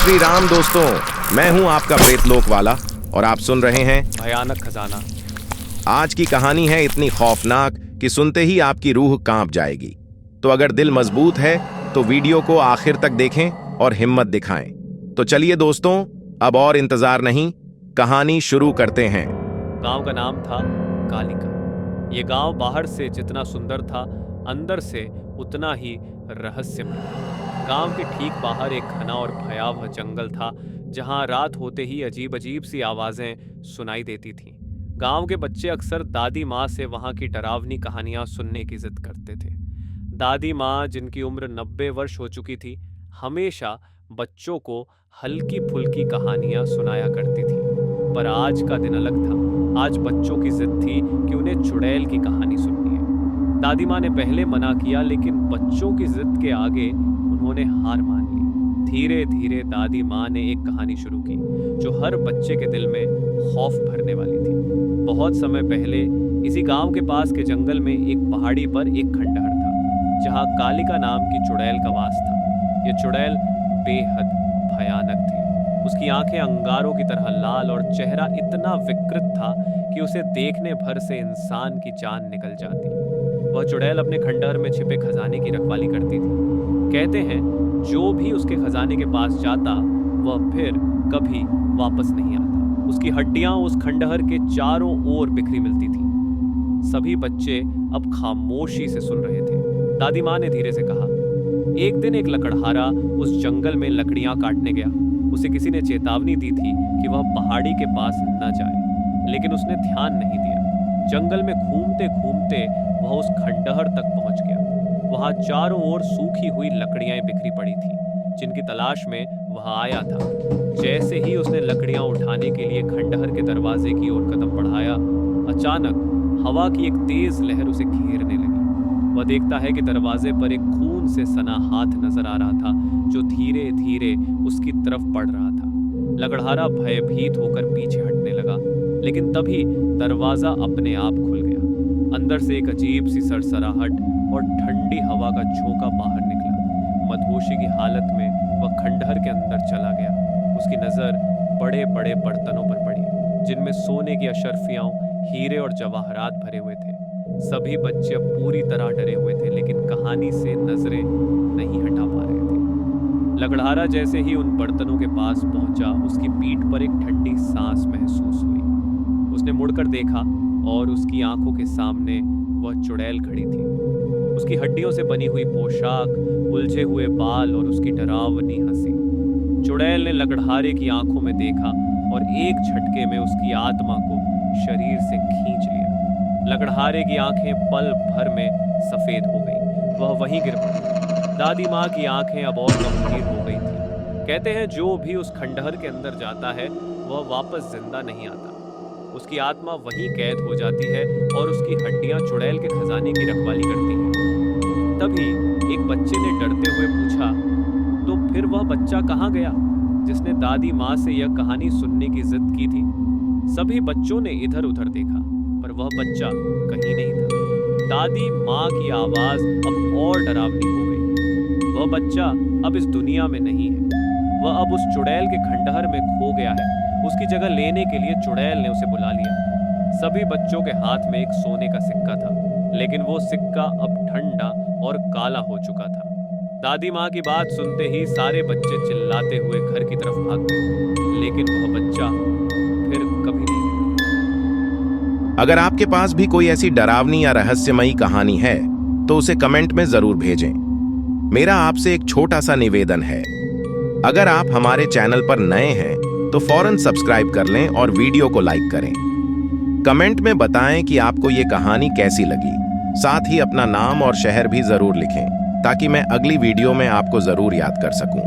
श्री राम दोस्तों, मैं हूं आपका प्रेतलोक वाला और आप सुन रहे हैं भयानक खजाना। आज की कहानी है इतनी खौफनाक कि सुनते ही आपकी रूह कांप जाएगी। तो अगर दिल मजबूत है तो वीडियो को आखिर तक देखें और हिम्मत दिखाएं। तो चलिए दोस्तों, अब और इंतजार नहीं, कहानी शुरू करते हैं। गांव का नाम था कालिका। ये गांव बाहर से जितना सुंदर था, अंदर से उतना ही रहस्यमय। गांव के ठीक बाहर एक घना और भयावह जंगल था, जहां रात होते ही अजीब अजीब सी आवाजें सुनाई देती थीं। गांव के बच्चे अक्सर दादी माँ से वहां की डरावनी कहानियां सुनने की जिद करते थे। दादी माँ, जिनकी उम्र 90 वर्ष हो चुकी थी, हमेशा बच्चों को हल्की फुल्की कहानियां सुनाया करती थी। पर आज का दिन अलग था। आज बच्चों की जिद थी कि उन्हें चुड़ैल की कहानी सुननी है। दादी माँ ने पहले मना किया, लेकिन बच्चों की जिद के आगे उन्होंने हार मान ली। धीरे धीरे दादी माँ ने एक कहानी शुरू की जो हर बच्चे के दिल में खौफ भरने वाली थी। बहुत समय पहले इसी गांव के पास के जंगल में एक पहाड़ी पर एक खंडहर था, जहां कालिका नाम की चुड़ैल का वास था। ये चुड़ैल बेहद भयानक थी। उसकी आंखें अंगारों की तरह लाल और चेहरा इतना विकृत था कि उसे देखने भर से इंसान की जान निकल जाती। वह चुड़ैल अपने खंडहर में छिपे खजाने की रखवाली करती थी। कहते हैं जो भी उसके खजाने के पास जाता वह फिर कभी वापस नहीं आता। उसकी हड्डियां उस खंडहर के चारों ओर बिखरी मिलती थीं। सभी बच्चे अब खामोशी से सुन रहे थे। दादी माँ ने धीरे से कहा, एक दिन एक लकड़हारा उस जंगल में लकड़ियां काटने गया। उसे किसी ने चेतावनी दी थी कि वह पहाड़ी के पास न जाए, लेकिन उसने ध्यान नहीं दिया। जंगल में घूमते घूमते वह उस खंडहर तक पहुंच गया। वहां चारों ओर सूखी हुई लकड़ियां बिखरी पड़ी थीं, जिनकी तलाश में वह आया था। जैसे ही उसने लकड़ियां उठाने के लिए खंडहर के दरवाजे की ओर कदम बढ़ाया, अचानक हवा की एक तेज लहर उसे घेरने लगी। वह देखता है कि दरवाजे पर एक खून से सना हाथ नजर आ रहा था, जो धीरे धीरे उसकी तरफ बढ़ रहा था। लकड़हारा भयभीत होकर पीछे हटने लगा, लेकिन तभी दरवाजा अपने आप खुल गया। अंदर से एक अजीब सी सरसराहट और ठंडी हवा का झोंका बाहर निकला। मदहोशी की हालत में वह खंडहर के अंदर चला गया। उसकी नजर बड़े बड़े बर्तनों पर पड़ी, जिनमें सोने की अशर्फियां, हीरे और जवाहरात भरे हुए थे। सभी बच्चे अब पूरी तरह डरे हुए थे, लेकिन कहानी से नजरें नहीं हटा पा रहे थे। लकड़हारा जैसे ही उन बर्तनों के पास पहुंचा, उसकी पीठ पर एक ठंडी सांस महसूस हुई। उसने मुड़कर देखा और उसकी आंखों के सामने वह चुड़ैल खड़ी थी। उसकी हड्डियों से बनी हुई पोशाक, उलझे हुए बाल और उसकी डरावनी हंसी। चुड़ैल ने लकड़हारे की आंखों में देखा और एक झटके में उसकी आत्मा को शरीर से खींच लिया। लकड़हारे की आंखें पल भर में सफेद हो गईं। वह वहीं गिर पड़ी। दादी माँ की आंखें अब और गंभीर हो गई थीं। कहते हैं जो भी उस खंडहर के अंदर जाता है वह वापस जिंदा नहीं आता। उसकी आत्मा वहीं कैद हो जाती है और उसकी हड्डियां चुड़ैल के खजाने की रखवाली करती हैं। तभी एक बच्चे ने डरते हुए पूछा, तो फिर वह बच्चा कहाँ गया जिसने दादी माँ से यह कहानी सुनने की जिद की थी? सभी बच्चों ने इधर उधर देखा, पर वह बच्चा कहीं नहीं था। दादी माँ की आवाज अब और डरावनी हो गई। वह बच्चा अब इस दुनिया में नहीं है। वह अब उस चुड़ैल के खंडहर में खो गया है। उसकी जगह लेने के लिए चुड़ैल ने उसे बुला लिया। सभी बच्चों के हाथ में एक सोने का सिक्का था, लेकिन वो सिक्का अब ठंडा और काला हो चुका था। दादी माँ की बात सुनते ही सारे बच्चे चिल्लाते हुए घर की तरफ भाग गए, लेकिन वह बच्चा फिर कभी नहीं मिला। अगर आपके पास भी कोई ऐसी डरावनी या रहस्यमयी कहानी है तो उसे कमेंट में जरूर भेजें। मेरा आपसे एक छोटा सा निवेदन है, अगर आप हमारे चैनल पर नए हैं तो फौरन सब्सक्राइब कर लें और वीडियो को लाइक करें। कमेंट में बताएं कि आपको ये कहानी कैसी लगी। साथ ही अपना नाम और शहर भी जरूर लिखें, ताकि मैं अगली वीडियो में आपको जरूर याद कर सकूं।